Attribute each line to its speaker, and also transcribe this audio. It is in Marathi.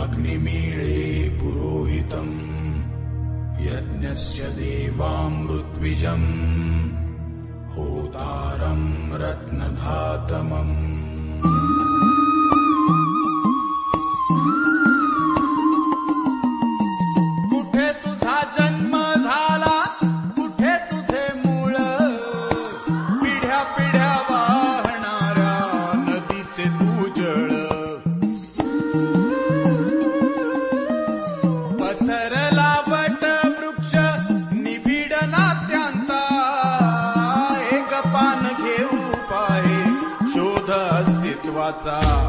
Speaker 1: अग्निमीळे पुरोहितम् यज्ञस्य देवामृद्विजम् होतारम् रत्नधातमम्।
Speaker 2: कुठे तुझा जन्म झाला, कुठे तुझे मूळ, पिढ्या पिढ्या वाहणाऱ्या नदीचे तू जळ। पसरला वट वृक्ष निबिड नात्यांचा, एक पान घेऊ पाहे शोध अस्तित्वाचा।